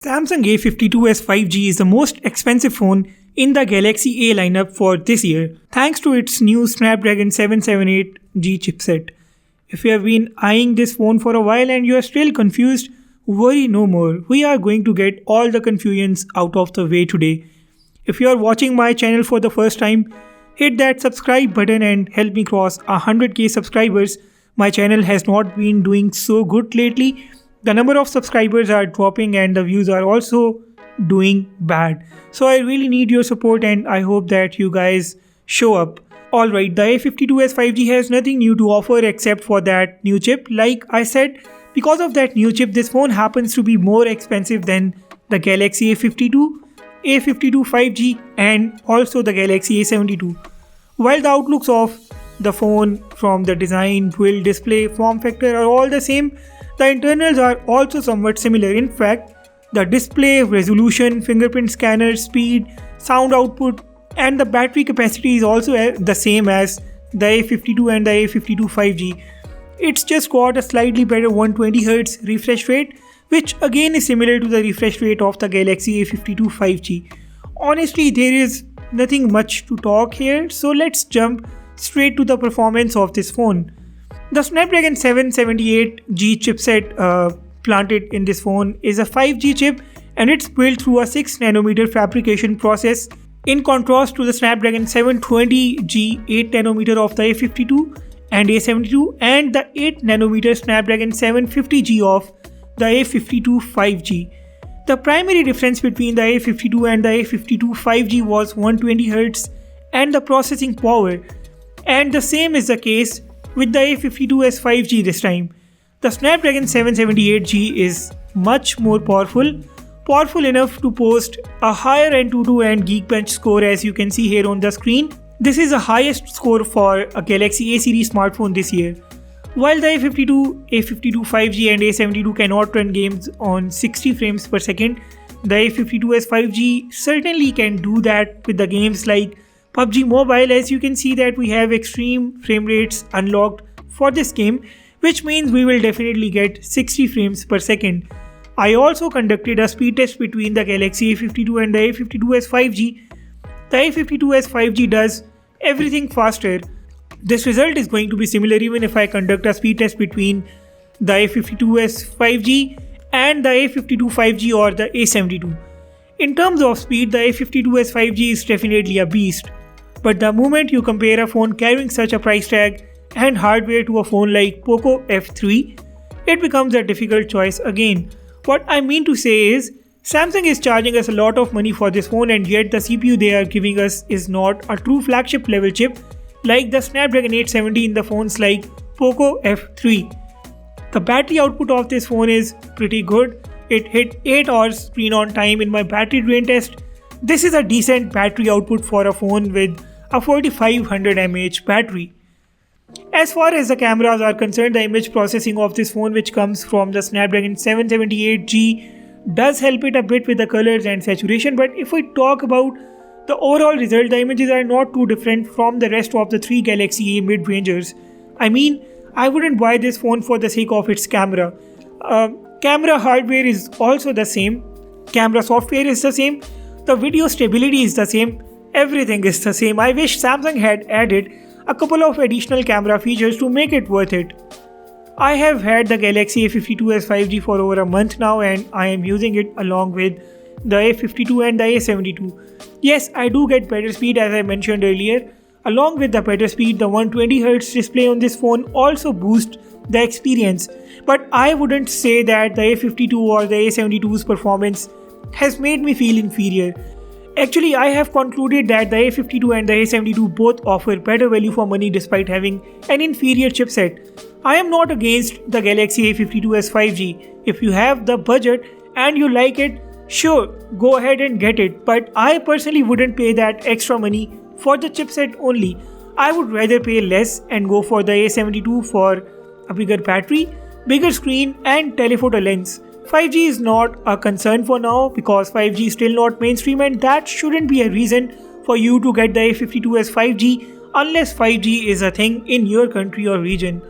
Samsung A52s 5G is the most expensive phone in the Galaxy A lineup for this year, thanks to its new Snapdragon 778G chipset. If you have been eyeing this phone for a while and you are still confused, worry no more. We are going to get all the confusions out of the way today. If you are watching my channel for the first time, hit that subscribe button and help me cross 100k subscribers. My channel has not been doing so good lately. The number of subscribers are dropping and the views are also doing bad. So I really need your support and I hope that you guys show up. Alright, the A52s 5G has nothing new to offer except for that new chip. Like I said, because of that new chip, this phone happens to be more expensive than the Galaxy A52, A52 5G and also the Galaxy A72. While the outlooks of the phone from the design, build, display, form factor are all the same, the internals are also somewhat similar. In fact, the display, resolution, fingerprint scanner, speed, sound output, and the battery capacity is also the same as the A52 and the A52 5G. It's just got a slightly better 120Hz refresh rate, which again is similar to the refresh rate of the Galaxy A52 5G. Honestly, there is nothing much to talk here, so let's jump straight to the performance of this phone. The Snapdragon 778G chipset planted in this phone is a 5G chip and it's built through a 6nm fabrication process in contrast to the Snapdragon 720G 8nm of the A52 and A72 and the 8nm Snapdragon 750G of the A52 5G. The primary difference between the A52 and the A52 5G was 120Hz and the processing power, and the same is the case with the A52s 5G this time. The Snapdragon 778G is much more powerful enough to post a higher AnTuTu and Geekbench score as you can see here on the screen. This is the highest score for a Galaxy A series smartphone this year. While the A52, A52 5G and A72 cannot run games on 60 frames per second, the A52s 5G certainly can do that with the games like PUBG Mobile. As you can see that we have extreme frame rates unlocked for this game, which means we will definitely get 60 frames per second. I also conducted a speed test between the Galaxy A52 and the A52s 5G. The A52s 5G does everything faster. This result is going to be similar even if I conduct a speed test between the A52s 5G and the A52 5G or the A72. In terms of speed, the A52s 5G is definitely a beast. But the moment you compare a phone carrying such a price tag and hardware to a phone like Poco F3, it becomes a difficult choice again. What I mean to say is, Samsung is charging us a lot of money for this phone and yet the CPU they are giving us is not a true flagship level chip like the Snapdragon 870 in the phones like Poco F3. The battery output of this phone is pretty good. It hit 8 hours screen on time in my battery drain test. This is a decent battery output for a phone with a 4500 mAh battery. As far as the cameras are concerned, the image processing of this phone, which comes from the Snapdragon 778G, does help it a bit with the colors and saturation, but if we talk about the overall result, the images are not too different from the rest of the 3 Galaxy A mid-rangers. I mean, I wouldn't buy this phone for the sake of its camera. Camera hardware is also the same, camera software is the same, the video stability is the same, everything is the same. I wish Samsung had added a couple of additional camera features to make it worth it. I have had the Galaxy A52s 5G for over a month now and I am using it along with the A52 and the A72. Yes, I do get better speed as I mentioned earlier. Along with the better speed, the 120Hz display on this phone also boosts the experience. But I wouldn't say that the A52 or the A72's performance has made me feel inferior. Actually, I have concluded that the A52 and the A72 both offer better value for money despite having an inferior chipset. I am not against the Galaxy A52s 5G. If you have the budget and you like it, sure, go ahead and get it. But I personally wouldn't pay that extra money for the chipset only. I would rather pay less and go for the A72 for a bigger battery, bigger screen and telephoto lens. 5G is not a concern for now because 5G is still not mainstream and that shouldn't be a reason for you to get the A52s 5G unless 5G is a thing in your country or region.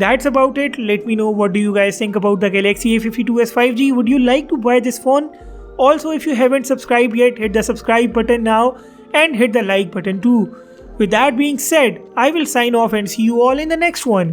That's about it. Let me know what do you guys think about the Galaxy A52s 5G. Would you like to buy this phone? Also, if you haven't subscribed yet, hit the subscribe button now and hit the like button too. With that being said, I will sign off and see you all in the next one.